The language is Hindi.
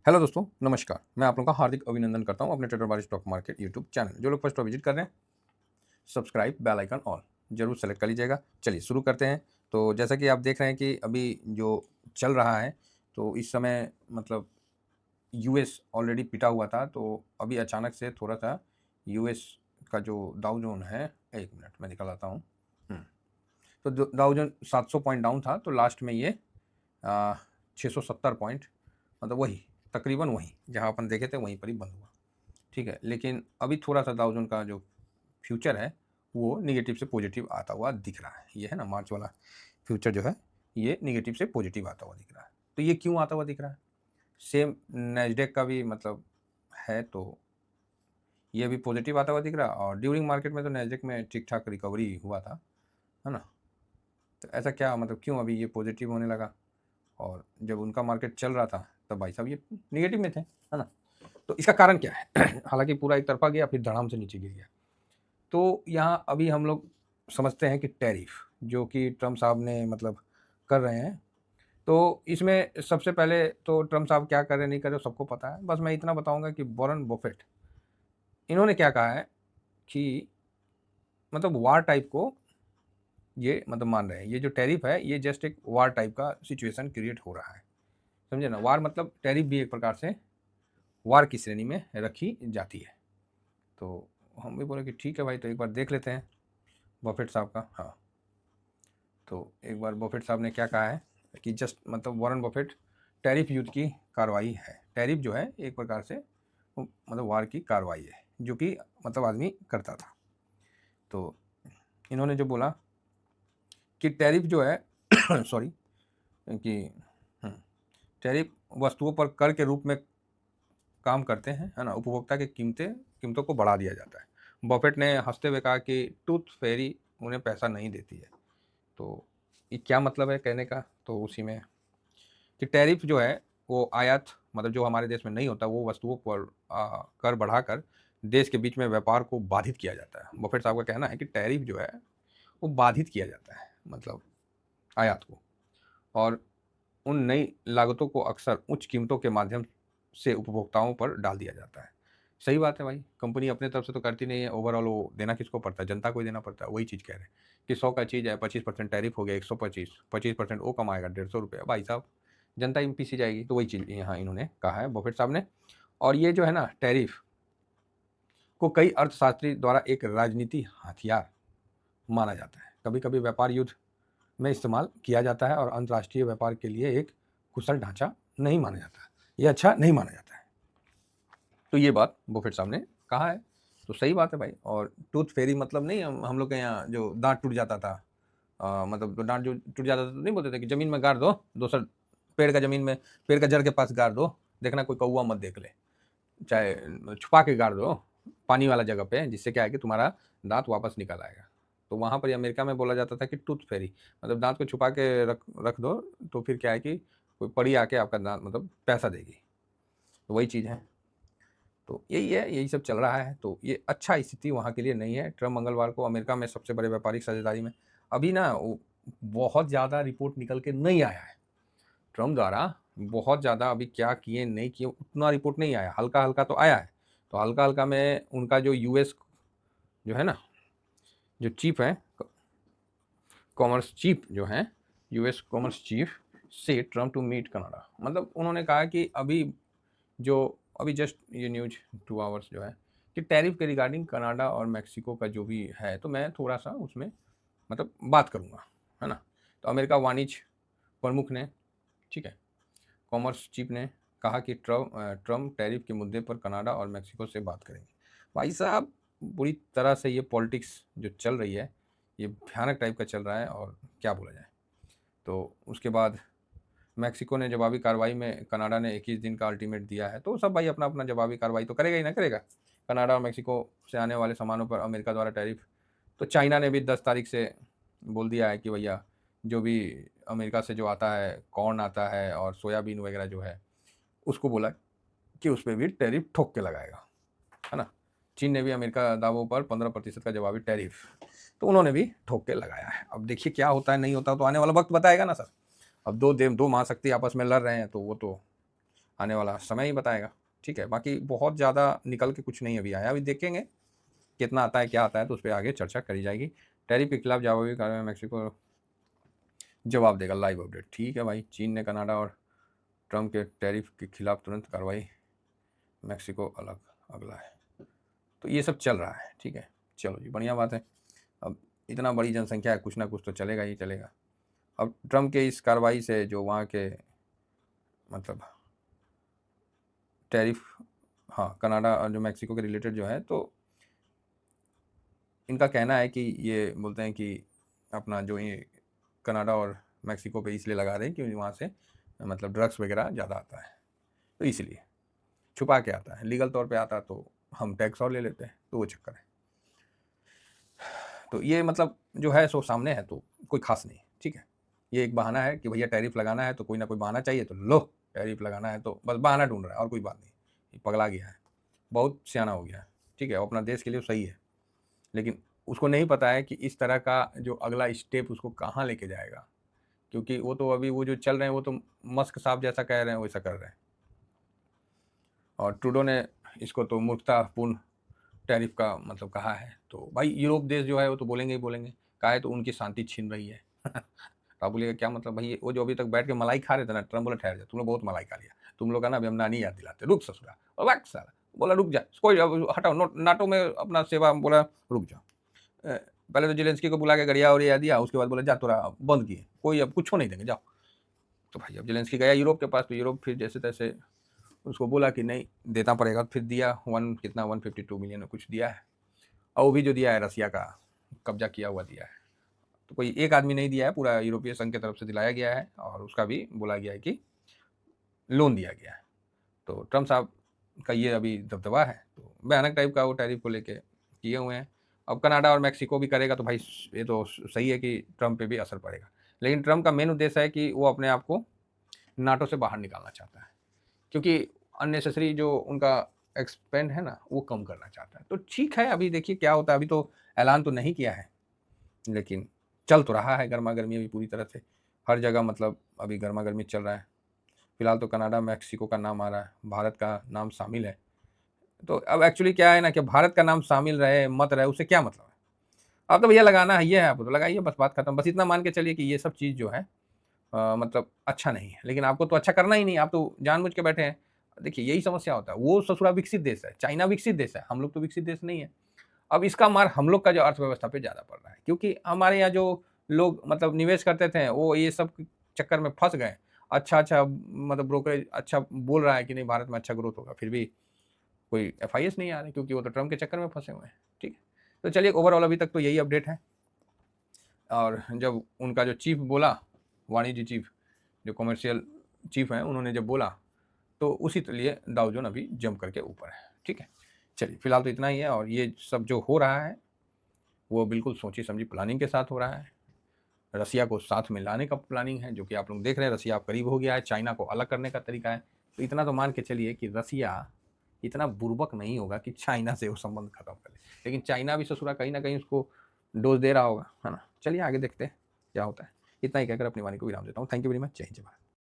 हेलो दोस्तों, नमस्कार। मैं आप लोगों का हार्दिक अभिनंदन करता हूं अपने ट्रेडर बारी स्टॉक मार्केट यूट्यूब चैनल। जो लोग फर्स्ट विजिट कर रहे हैं, सब्सक्राइब, बेल आइकन ऑल जरूर सेलेक्ट कर लीजिएगा। चलिए शुरू करते हैं। तो जैसा कि आप देख रहे हैं कि अभी जो चल रहा है, तो इस समय मतलब यूएस ऑलरेडी पिटा हुआ था, तो अभी अचानक से थोड़ा सा यूएस का जो डाउ जोन है, एक मिनट मैं निकल आता हूँ। तो डाउ जोन 700 पॉइंट डाउन था, तो लास्ट में ये 670 पॉइंट, मतलब वही तकरीबन वही जहाँ अपन देखे थे वहीं पर ही बंद हुआ। ठीक है, लेकिन अभी थोड़ा सा डाउ जोन का जो फ्यूचर है वो निगेटिव से पॉजिटिव आता हुआ दिख रहा है। ये है ना, मार्च वाला फ्यूचर जो है ये निगेटिव से पॉजिटिव आता हुआ दिख रहा है। तो ये क्यों आता हुआ दिख रहा है? सेम नैस्डैक का भी मतलब है, तो ये भी पॉजिटिव आता हुआ दिख रहा है। और ड्यूरिंग मार्केट में तो नैस्डैक में ठीक ठाक रिकवरी हुआ था, है ना। तो ऐसा क्या मतलब क्यों अभी ये पॉजिटिव होने लगा? और जब उनका मार्केट चल रहा था तब भाई साहब ये निगेटिव में थे, है ना। तो इसका कारण क्या है? हालांकि पूरा एक तरफा गया, फिर धड़ाम से नीचे गिर गया। तो यहाँ अभी हम लोग समझते हैं कि टैरिफ जो कि ट्रम्प साहब ने मतलब कर रहे हैं, तो इसमें सबसे पहले तो ट्रम्प साहब क्या कर रहे नहीं कर रहे सबको पता है। बस मैं इतना बताऊंगा कि वॉरेन बफेट इन्होंने क्या कहा है कि मतलब वार टाइप को ये मतलब मान रहे हैं, ये जो टैरिफ है ये जस्ट एक वार टाइप का सिचुएशन क्रिएट हो रहा है, समझे ना। वार मतलब टैरिफ भी एक प्रकार से वार की श्रेणी में रखी जाती है। तो हम भी बोले कि ठीक है भाई, तो एक बार देख लेते हैं बफेट साहब का। हाँ, तो एक बार बफेट साहब ने क्या कहा है कि जस्ट मतलब वॉरेन बफेट टैरिफ युद्ध की कार्रवाई है। टैरिफ जो है एक प्रकार से मतलब वार की कार्रवाई है जो कि मतलब आदमी करता था। तो इन्होंने जो बोला कि टैरिफ जो है सॉरी कि टैरिफ वस्तुओं पर कर के रूप में काम करते हैं, है ना। उपभोक्ता की कीमतों को बढ़ा दिया जाता है। बफेट ने हंसते हुए कहा कि टूथ फेरी उन्हें पैसा नहीं देती है। तो ये क्या मतलब है कहने का? तो उसी में कि टैरिफ जो है वो आयात मतलब जो हमारे देश में नहीं होता, वो वस्तुओं पर कर बढ़ाकर देश के बीच में व्यापार को बाधित किया जाता है। बफेट साहब का कहना है कि टैरिफ जो है वो बाधित किया जाता है, मतलब आयात को, और उन नई लागतों को अक्सर उच्च कीमतों के माध्यम से उपभोक्ताओं पर डाल दिया जाता है। सही बात है भाई, कंपनी अपने तरफ से तो करती नहीं है, ओवरऑल वो देना किसको पड़ता है? जनता को ही देना पड़ता है। वही चीज़ कह रहे हैं कि 100 का चीज़ है, 25% टैरिफ हो गया, 125% वो कमाएगा, 150 रुपये भाई साहब, जनता ही पीसी जाएगी। तो वही चीज़ यहाँ इन्होंने कहा है बफेट साहब ने। और ये जो है ना टैरिफ को कई अर्थशास्त्री द्वारा एक राजनीति हथियार माना जाता है। कभी कभी व्यापार युद्ध में इस्तेमाल किया जाता है और अंतर्राष्ट्रीय व्यापार के लिए एक कुशल ढांचा नहीं माना जाता, ये अच्छा नहीं माना जाता है। तो ये बात बफेट साहब ने कहा है। तो सही बात है भाई। और टूथ फेरी मतलब नहीं, हम लोग के यहाँ जो दांत टूट जाता था, मतलब तो दांत जो टूट जाता था तो नहीं बोलते थे कि जमीन में गाड़ दो, दूसर पेड़ का जमीन में, पेड़ का जड़ के पास गाड़ दो, देखना कोई कौवा मत देख ले, चाहे छुपा के गाड़ दो पानी वाला जगह पे, जिससे क्या है कि तुम्हारा दांत वापस निकल आएगा। तो वहाँ पर अमेरिका में बोला जाता था कि टूथ फेरी मतलब दांत को छुपा के रख रख दो, तो फिर क्या है कि कोई परी आके आपका दांत मतलब पैसा देगी। तो वही चीज़ है। तो यही है, यही सब चल रहा है। तो ये अच्छा स्थिति वहाँ के लिए नहीं है। ट्रम्प मंगलवार को अमेरिका में सबसे बड़े व्यापारिक साझेदारी में अभी ना बहुत ज़्यादा रिपोर्ट निकल के नहीं आया है ट्रम्प द्वारा। बहुत ज़्यादा अभी क्या किए नहीं किए उतना रिपोर्ट नहीं आया, हल्का हल्का तो आया है। तो हल्का हल्का में उनका जो यूएस जो है ना, जो चीफ है, कॉमर्स चीफ जो है, यूएस कॉमर्स चीफ से ट्रम्प टू मीट कनाडा, मतलब उन्होंने कहा कि अभी जो अभी जस्ट ये न्यूज 2 आवर्स जो है कि टैरिफ के रिगार्डिंग कनाडा और मैक्सिको का जो भी है, तो मैं थोड़ा सा उसमें मतलब बात करूँगा, है ना। तो अमेरिका वाणिज्य प्रमुख ने, ठीक है, कॉमर्स चीफ ने कहा कि ट्रम्प टैरिफ के मुद्दे पर कनाडा और मैक्सिको से बात करेंगे। भाई साहब बुरी तरह से ये पॉलिटिक्स जो चल रही है ये भयानक टाइप का चल रहा है, और क्या बोला जाए। तो उसके बाद मैक्सिको ने जवाबी कार्रवाई में कनाडा ने 21 दिन का अल्टीमेट दिया है। तो सब भाई अपना अपना जवाबी कार्रवाई तो करेगा ही ना करेगा। कनाडा और मैक्सिको से आने वाले सामानों पर अमेरिका द्वारा टैरिफ, तो चाइना ने भी 10 तारीख से बोल दिया है कि भैया जो भी अमेरिका से जो आता है, कॉर्न आता है और सोयाबीन वगैरह जो है, उसको बोला कि उस पर भी टैरिफ ठोक के लगाएगा, है ना। चीन ने भी अमेरिका दावों पर 15% का जवाबी टैरिफ, तो उन्होंने भी ठोक के लगाया है। अब देखिए क्या होता है, नहीं होता तो आने वाला वक्त बताएगा ना सर। अब दो महाशक्ति आपस में लड़ रहे हैं, तो वो तो आने वाला समय ही बताएगा। ठीक है, बाकी बहुत ज़्यादा निकल के कुछ नहीं अभी आया, अभी देखेंगे कितना आता है, क्या आता है, तो उस पर आगे चर्चा करी जाएगी। टैरिफ के खिलाफ जवाबी कार्रवाई में मैक्सिको जवाब देगा, लाइव अपडेट। ठीक है भाई, चीन ने कनाडा और ट्रंप के टैरिफ के खिलाफ तुरंत कार्रवाई, मैक्सिको अलग अगला है। तो ये सब चल रहा है। ठीक है, चलो जी, बढ़िया बात है। अब इतना बड़ी जनसंख्या है, कुछ ना कुछ तो चलेगा ही चलेगा। अब ट्रंप के इस कार्रवाई से जो वहाँ के मतलब टैरिफ, हाँ, कनाडा और जो मैक्सिको के रिलेटेड जो है, तो इनका कहना है कि ये बोलते हैं कि अपना जो ये कनाडा और मैक्सिको पे इसलिए लगा रहे हैं क्योंकि वहाँ से मतलब ड्रग्स वगैरह ज़्यादा आता है, तो इसलिए छुपा के आता है। लीगल तौर पे आता तो हम टैक्स और ले लेते हैं, तो वो चक्कर है। तो ये मतलब जो है सो सामने है, तो कोई खास नहीं। ठीक है, ये एक बहाना है कि भैया टैरिफ लगाना है तो कोई ना कोई बहाना चाहिए, तो लो टैरिफ लगाना है, तो बस बहाना ढूंढ रहा है और कोई बात नहीं। ये पगला गया है, बहुत सियाना हो गया है। ठीक है, अपना देश के लिए सही है, लेकिन उसको नहीं पता है कि इस तरह का जो अगला स्टेप उसको कहाँ लेके जाएगा, क्योंकि वो तो अभी वो जो चल रहे हैं वो तो मस्क साहब जैसा कह रहे हैं वैसा कर रहे हैं, और ट्रूडो ने इसको तो मूर्खतापूर्ण टैरिफ का मतलब कहा है। तो भाई यूरोप देश जो है वो तो बोलेंगे ही बोलेंगे, कहा है तो उनकी शांति छीन रही है। तो आप बोलिएगा क्या मतलब भाई, वो जो अभी तक बैठ के मलाई खा रहे थे ना, ट्रम्प बोला ठहर जा, तुम लोग बहुत मलाई खा लिया, तुम लोग का ना अभी हम नानी याद दिलाते, रुक ससुरा, और वैक साला बोला रुक जा, कोई हटाओ, नाटो में अपना सेवा, बोला रुक जाओ। पहले तो जेलेंस्की को बुला के गड़िया और ये दिया, उसके बाद बोला जा तोरा बंद किए, कोई अब कुछ नहीं देंगे, जाओ। तो भाई अब जेलेंस्की गया यूरोप के पास, तो यूरोप फिर जैसे तैसे उसको बोला कि नहीं देना पड़ेगा, फिर दिया 152 मिलियन कुछ दिया है, और वो भी जो दिया है रसिया का कब्जा किया हुआ दिया है। तो कोई एक आदमी नहीं दिया है, पूरा यूरोपीय संघ की तरफ से दिलाया गया है, और उसका भी बोला गया है कि लोन दिया गया है। तो ट्रम्प साहब का ये अभी दबदबा है, तो भयानक टाइप का वो टैरिफ को लेके किए हुए हैं। अब कनाडा और मैक्सिको भी करेगा तो भाई ये तो सही है कि ट्रम्प पे भी असर पड़ेगा, लेकिन ट्रम्प का मेन उद्देश्य है कि वो अपने आप को नाटो से बाहर निकालना चाहता है, क्योंकि अननेसेसरी जो उनका एक्सपेंड है ना वो कम करना चाहता है। तो ठीक है, अभी देखिए क्या होता है, अभी तो ऐलान तो नहीं किया है, लेकिन चल तो रहा है गर्मा गर्मी अभी पूरी तरह से हर जगह, मतलब अभी गर्मा गर्मी चल रहा है। फिलहाल तो कनाडा मैक्सिको का नाम आ रहा है, भारत का नाम शामिल है। तो अब एक्चुअली क्या है ना कि भारत का नाम शामिल रहे मत रहे उससे क्या मतलब है, अब तो भैया लगाना है, ये है, आपको तो लगाइए, बस बात खत्म। बस इतना मान के चलिए कि ये सब चीज़ जो है मतलब अच्छा नहीं है, लेकिन आपको तो अच्छा करना ही नहीं, आप तो जानबूझ के बैठे हैं। देखिए यही समस्या होता है, वो ससुरा विकसित देश है, चाइना विकसित देश है, हम लोग तो विकसित देश नहीं है। अब इसका मार हम लोग का जो अर्थव्यवस्था पे ज़्यादा पड़ रहा है, क्योंकि हमारे यहाँ जो लोग मतलब निवेश करते थे वो ये सब चक्कर में फंस गए। अच्छा मतलब ब्रोकरेज अच्छा बोल रहा है कि नहीं भारत में अच्छा ग्रोथ होगा, फिर भी कोई एफआईएस नहीं आ रहे, क्योंकि वो तो ट्रम्प के चक्कर में फंसे हुए हैं। ठीक है, तो चलिए ओवरऑल अभी तक तो यही अपडेट है। और जब उनका जो चीफ बोला, वाणिज्य चीफ जो कमर्शियल चीफ हैं, उन्होंने जब बोला तो उसी के लिए डाउ जोन अभी जंप करके ऊपर है। ठीक है, चलिए फिलहाल तो इतना ही है, और ये सब जो हो रहा है वो बिल्कुल सोची समझी प्लानिंग के साथ हो रहा है। रसिया को साथ में लाने का प्लानिंग है, जो कि आप लोग देख रहे हैं, रसिया अब करीब हो गया है, चाइना को अलग करने का तरीका है। तो इतना तो मान के चलिए कि रसिया इतना बुर्बक नहीं होगा कि चाइना से वो संबंध खत्म कर ले, लेकिन चाइना भी ससुरा कहीं ना कहीं उसको डोज दे रहा होगा, है ना। चलिए आगे देखते हैं क्या होता है। इतना ही कहकर अपनी वाणी को विराम देता हूँ। थैंक यू वेरी मच, जय हिंद जय भारत।